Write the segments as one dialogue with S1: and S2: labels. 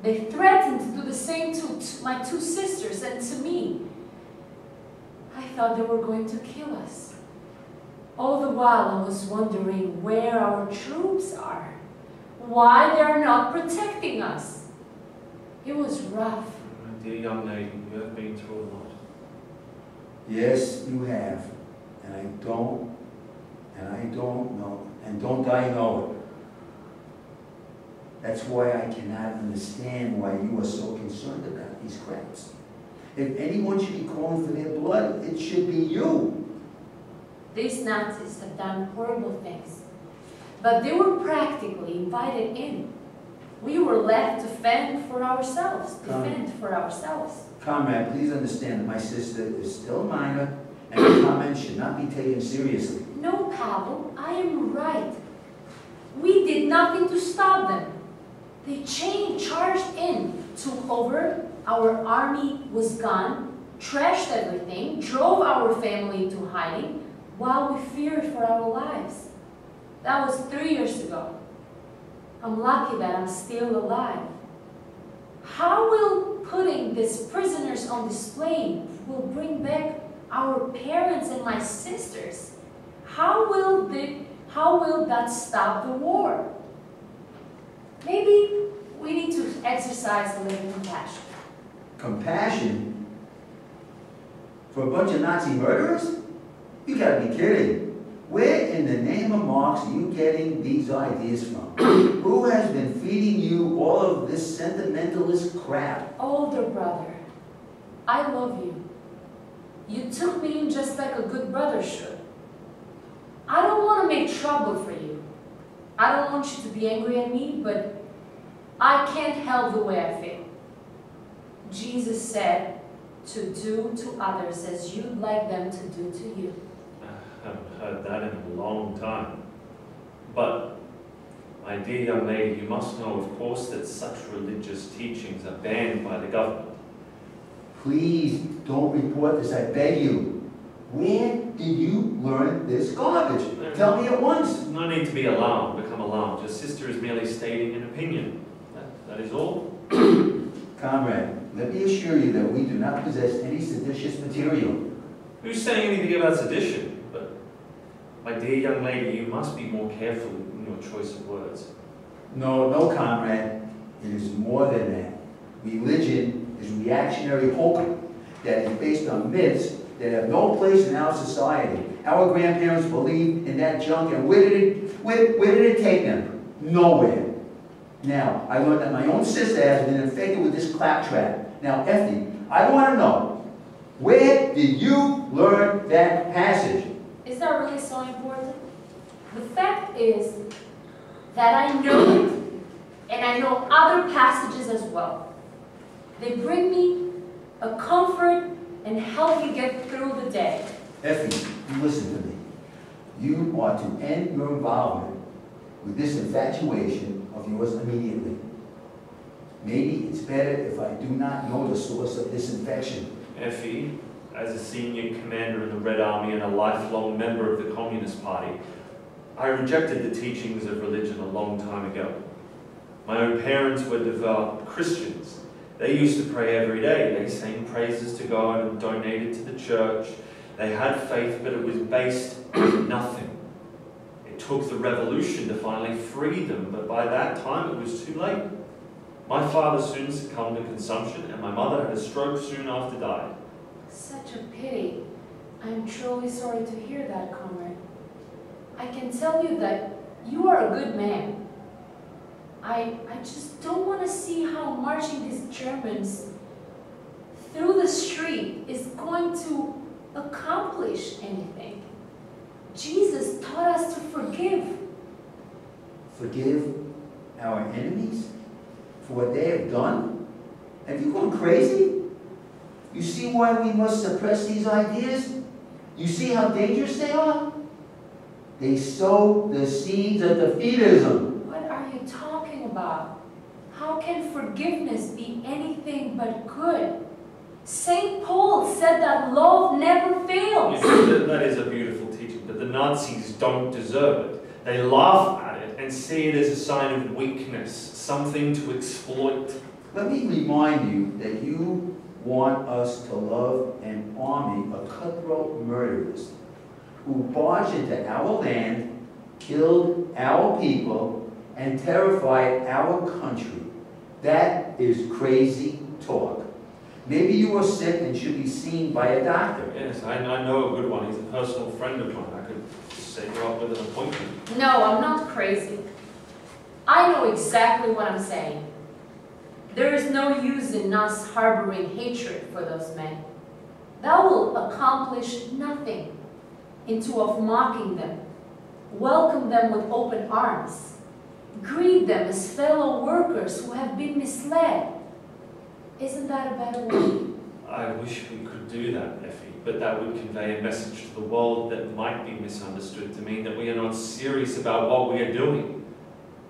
S1: They threatened to do the same to my two sisters and to me. I thought they were going to kill us. All the while I was wondering where our troops are, why they are not protecting us. It was rough.
S2: Dear young lady, you have been through a lot.
S3: Yes, you have. And I don't know, and don't I know it. That's why I cannot understand why you are so concerned about these crowds. If anyone should be calling for their blood, it should be you.
S1: These Nazis have done horrible things, but they were practically invited in. We were left to defend for ourselves.
S3: Comrade, please understand that my sister is still a minor, and her comments should not be taken seriously.
S1: No, Pavel, I am right. We did nothing to stop them. They charged in, took over, our army was gone, trashed everything, drove our family into hiding, while we feared for our lives. That was 3 years ago. I'm lucky that I'm still alive. How will putting these prisoners on display will bring back our parents and my sisters? How will that stop the war? Maybe we need to exercise a little compassion.
S3: Compassion? For a bunch of Nazi murderers? You gotta be kidding. Where in the name of Marx are you getting these ideas from? Who has been feeding you all of this sentimentalist crap?
S1: Older brother, I love you. You took me in just like a good brother should. I don't want to make trouble for you. I don't want you to be angry at me, but I can't help the way I feel. Jesus said to do to others as you'd like them to do to you.
S2: I haven't heard that in a long time. But, my dear young lady, you must know, of course, that such religious teachings are banned by the government.
S3: Please don't report this, I beg you. Where did you learn this garbage? Tell me at once.
S2: No need to be alarmed, become alarmed. Your sister is merely stating an opinion. That is all.
S3: Comrade, let me assure you that we do not possess any seditious material.
S2: Who's saying anything about sedition? But, my dear young lady, you must be more careful in your choice of words.
S3: No, comrade. It is more than that. Religion is reactionary hokum that is based on myths that have no place in our society. Our grandparents believed in that junk, and where did it take them? Nowhere. Now, I learned that my own sister has been infected with this claptrap. Now, Effie, I want to know, where did you learn that passage?
S1: Is that really so important? The fact is that I know it, and I know other passages as well. They bring me a comfort and help me get through the day.
S3: Effie, you listen to me. You are to end your involvement with this infatuation of yours immediately. Maybe it's better if I do not know the source of this infection.
S2: Effie, as a senior commander in the Red Army and a lifelong member of the Communist Party, I rejected the teachings of religion a long time ago. My own parents were devout Christians. They used to pray every day. They sang praises to God and donated to the church. They had faith, but it was based on nothing. It took the revolution to finally free them, but by that time it was too late. My father soon succumbed to consumption, and my mother had a stroke soon after died.
S1: Such a pity. I'm truly sorry to hear that, comrade. I can tell you that you are a good man. I just don't want to see how marching these Germans through the street is going to accomplish anything. Jesus taught us to forgive.
S3: Forgive our enemies for what they have done? Have you gone crazy? You see why we must suppress these ideas? You see how dangerous they are? They sow the seeds of defeatism.
S1: What are you talking about? How can forgiveness be anything but good? St. Paul said that love never fails.
S2: That is a beautiful teaching, but the Nazis don't deserve it. They laugh at it and see it as a sign of weakness, something to exploit.
S3: Let me remind you that you want us to love an army of cutthroat murderers who barged into our land, killed our people, and terrified our country. That is crazy talk. Maybe you are sick and should be seen by a doctor.
S2: Yes, I know a good one. He's a personal friend of mine. I could set you up with an appointment.
S1: No, I'm not crazy. I know exactly what I'm saying. There is no use in us harboring hatred for those men. That will accomplish nothing. Into of mocking them, welcome them with open arms, greet them as fellow workers who have been misled. Isn't that a better way?
S2: I wish we could do that, Effie, but that would convey a message to the world that might be misunderstood to mean that we are not serious about what we are doing.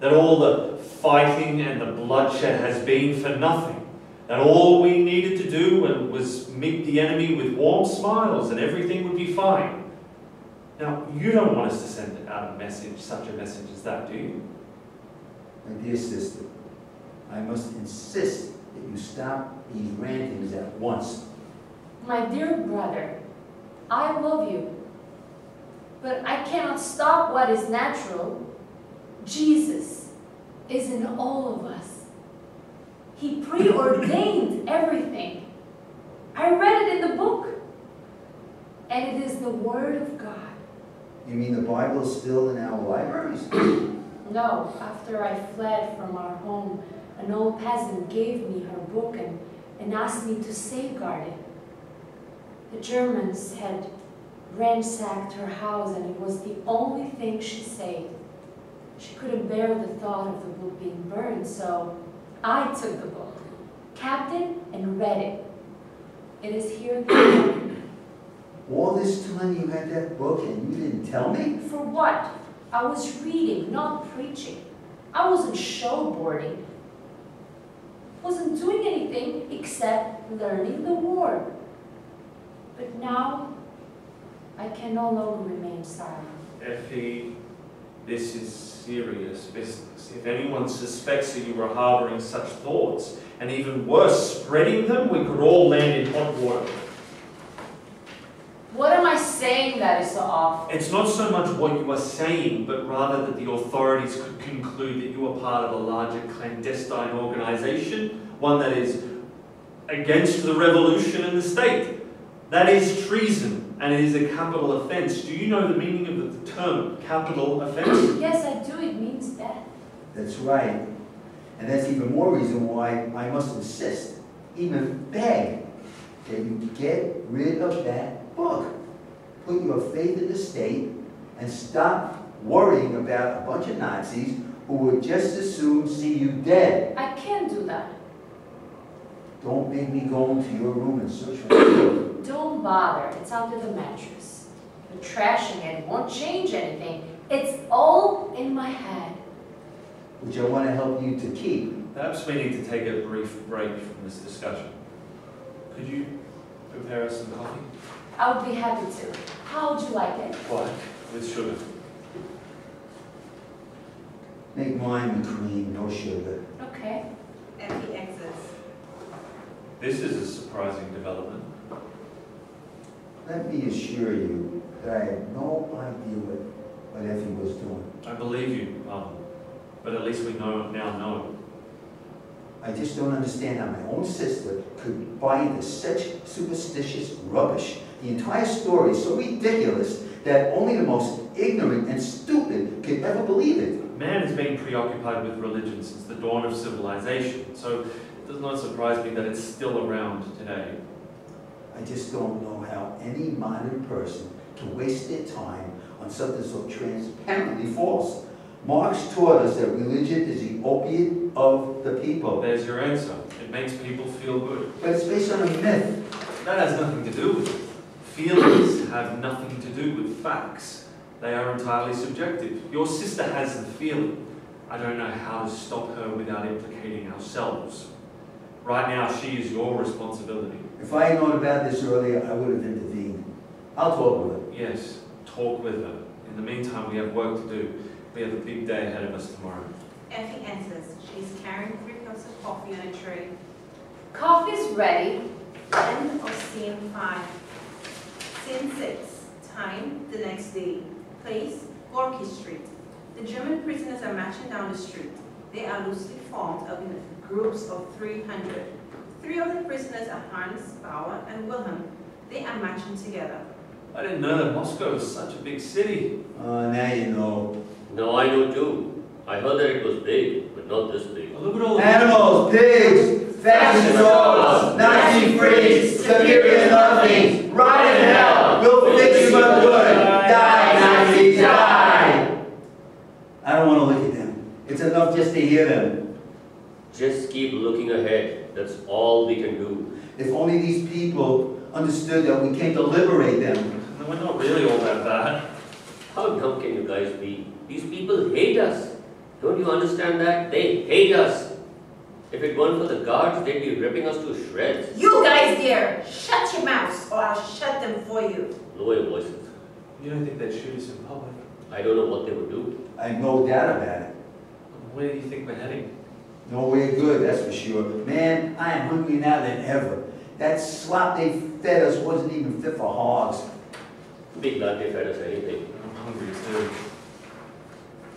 S2: That all the fighting and the bloodshed has been for nothing. That all we needed to do was meet the enemy with warm smiles and everything would be fine. Now, you don't want us to send out a message, such a message as that, do you?
S3: My dear sister, I must insist that you stop these rantings at once.
S1: My dear brother, I love you, but I cannot stop what is natural. Jesus is in all of us. He preordained everything. I read it in the book, and it is the Word of God.
S3: You mean the Bible is still in our libraries?
S1: No, after I fled from our home, an old peasant gave me her book and asked me to safeguard it. The Germans had ransacked her house and it was the only thing she saved. She couldn't bear the thought of the book being burned, so I took the book, capped it, and read it. It is here now.
S3: All this time you had that book and you didn't tell me?
S1: For what? I was reading, not preaching. I wasn't showboarding. Wasn't doing anything except learning the word. But now, I can no longer remain silent.
S2: Effie, this is serious business. If anyone suspects that you are harboring such thoughts, and even worse, spreading them, we could all land in hot water.
S1: What am I saying that is so awful?
S2: It's not so much what you are saying, but rather that the authorities could conclude that you are part of a larger clandestine organization, one that is against the revolution and the state. That is treason, and it is a capital offense. Do you know the meaning of the term capital offense?
S1: Yes, I do. It means death.
S3: That's right. And that's even more reason why I must insist, even beg, that you get rid of that book. Put your faith in the state and stop worrying about a bunch of Nazis who would just as soon see you dead.
S1: I can't do that.
S3: Don't make me go into your room and search for the book.
S1: Don't bother. It's under the mattress. The trashing it won't change anything. It's all in my head.
S3: Which I want to help you to keep.
S2: Perhaps we need to take a brief break from this discussion. Could you prepare us some coffee?
S1: I would be happy to. How would you like it?
S2: Black, with sugar.
S3: Make mine with cream, no sugar.
S1: Okay.
S4: Effie exits.
S2: This is a surprising development.
S3: Let me assure you that I had no idea what Effie was doing.
S2: I believe you, but at least we now know.
S3: I just don't understand how my own sister could buy into such superstitious rubbish. The entire story is so ridiculous that only the most ignorant and stupid could ever believe it.
S2: Man has been preoccupied with religion since the dawn of civilization, so it does not surprise me that it's still around today.
S3: I just don't know how any modern person can waste their time on something so transparently false. Marx taught us that religion is the opiate of the people.
S2: There's your answer. It makes people feel good.
S3: But it's based on a myth.
S2: That has nothing to do with it. Feelings have nothing to do with facts. They are entirely subjective. Your sister has the feeling. I don't know how to stop her without implicating ourselves. Right now, she is your responsibility.
S3: If I had known about this earlier, I would have intervened. I'll talk with her.
S2: Yes, talk with her. In the meantime, we have work to do. We have a big day ahead of us tomorrow.
S4: Effie enters. She's carrying 3 cups cups of coffee on a tray.
S1: Coffee's ready.
S4: End of scene 5. Scene 6. Time, the next day. Place, Gorky Street. The German prisoners are marching down the street. They are loosely formed up in groups of 300. 3 of the prisoners are Hans, Bauer, and Wilhelm. They are marching together.
S2: I didn't know that Moscow was such a big city.
S3: Now you know.
S5: No, I know too. I heard that it was big, but not this big.
S2: Look at all the
S3: Animals, pigs, fascist dogs, Nazi freaks, superior nothings, rot in hell, we'll fix you but good, die Nazis, die! I don't want to look at them. It's enough just to hear them.
S5: Just keep looking ahead. That's all we can do.
S3: If only these people understood that we came to liberate them.
S2: No, we're not really all that bad.
S5: How dumb can you guys be? These people hate us. Don't you understand that? They hate us. If it weren't for the guards, they'd be ripping us to shreds.
S4: You guys there, shut your mouths or I'll shut them for you.
S5: Lower your voices.
S2: You don't think they'd shoot us in public?
S5: I don't know what they would do.
S3: I have no doubt about it.
S2: Where do you think we're heading?
S3: Nowhere good, that's for sure. Man, I am hungry now than ever. That slop they fed us wasn't even fit for hogs.
S5: Be glad they fed us anything.
S2: I'm hungry too.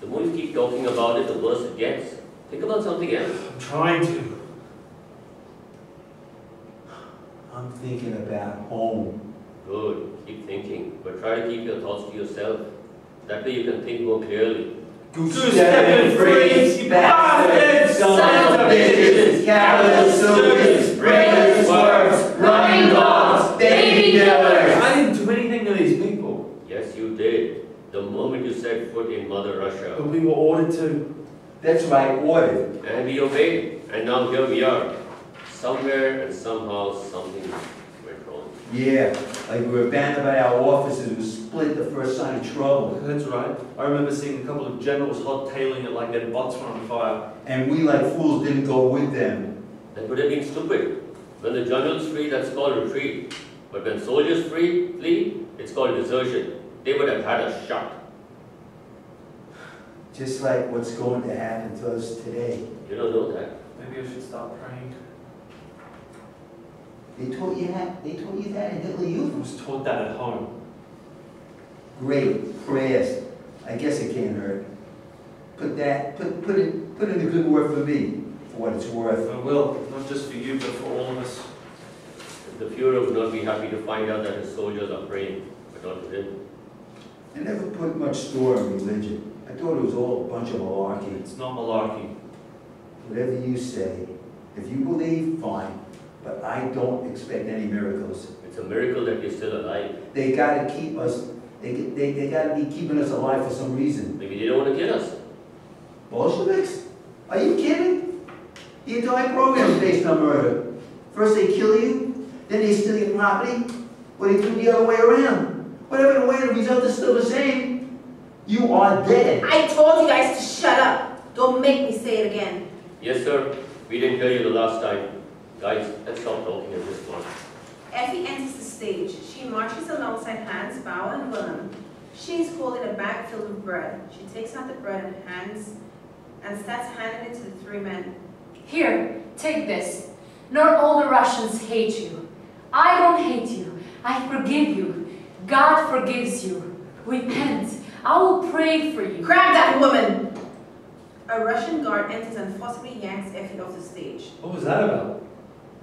S5: The more you keep talking about it, the worse it gets. Think about something else.
S2: I'm trying to.
S3: I'm thinking about home.
S5: Good. Keep thinking. But try to keep your thoughts to yourself. That way you can think more clearly.
S3: Goose-stepping freaks, bastards, sons of bitches, callous servants, brainless twerps, running dogs, baby killers.
S2: I didn't do anything to these people.
S5: Yes, you did. The moment you set foot in Mother Russia.
S2: But we were ordered to.
S3: That's right, ordered.
S5: And we obeyed. And now here we are. Somewhere and somehow something went wrong.
S3: Yeah, like we were abandoned by our officers who split the first sign of trouble.
S2: That's right. I remember seeing a couple of generals hot-tailing it like their butts were on fire.
S3: And we like fools didn't go with them.
S5: That would have been stupid. When the generals flee, that's called retreat. But when soldiers flee, it's called desertion. They would have had us shot.
S3: Just like what's going to happen to us today.
S5: You don't know that.
S2: Maybe I should start praying.
S3: They taught you that? They taught you that in Hitler
S2: I
S3: Youth?
S2: was taught that at home.
S3: Great, prayers. I guess it can't hurt. Put in a good word for me, for what it's worth.
S2: I will, not just for you, but for all of us.
S5: The Fuhrer would not be happy to find out that his soldiers are praying, but not to him.
S3: I never put much store in religion. I thought it was all a bunch of malarkey.
S2: It's not malarkey.
S3: Whatever you say. If you believe, fine. But I don't expect any miracles.
S5: It's a miracle that you're still alive.
S3: They gotta keep us, they gotta be keeping us alive for some reason.
S5: Maybe they don't want to kill us.
S3: Bolsheviks? Are you kidding? The entire program is based on murder. First they kill you, then they steal your property, or they do the other way around. Whatever the way, the result is still the same. You are dead.
S4: I told you guys to shut up. Don't make me say it again.
S5: Yes, sir. We didn't hear you the last time. Guys, let's stop talking at this point.
S4: Effie enters the stage. She marches alongside Hans, Bauer, and Wilhelm. She is holding a bag filled with bread. She takes out the bread and starts handing it to the 3 men.
S1: Here, take this. Not all the Russians hate you. I don't hate you. I forgive you. God forgives you. Repent. I will pray for you.
S4: Grab that woman! A Russian guard enters and forcibly yanks Effie off the stage.
S2: What was that about?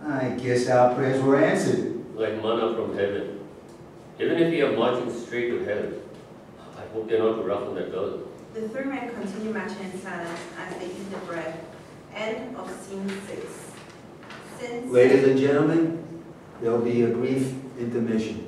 S3: I guess our prayers were answered.
S5: Like manna from heaven. Even if we are marching straight to hell, I hope they're not too rough on that girl.
S4: The 3 men continue marching in silence as they eat the bread. End of scene 6.
S3: Ladies and gentlemen, there'll be a brief intermission.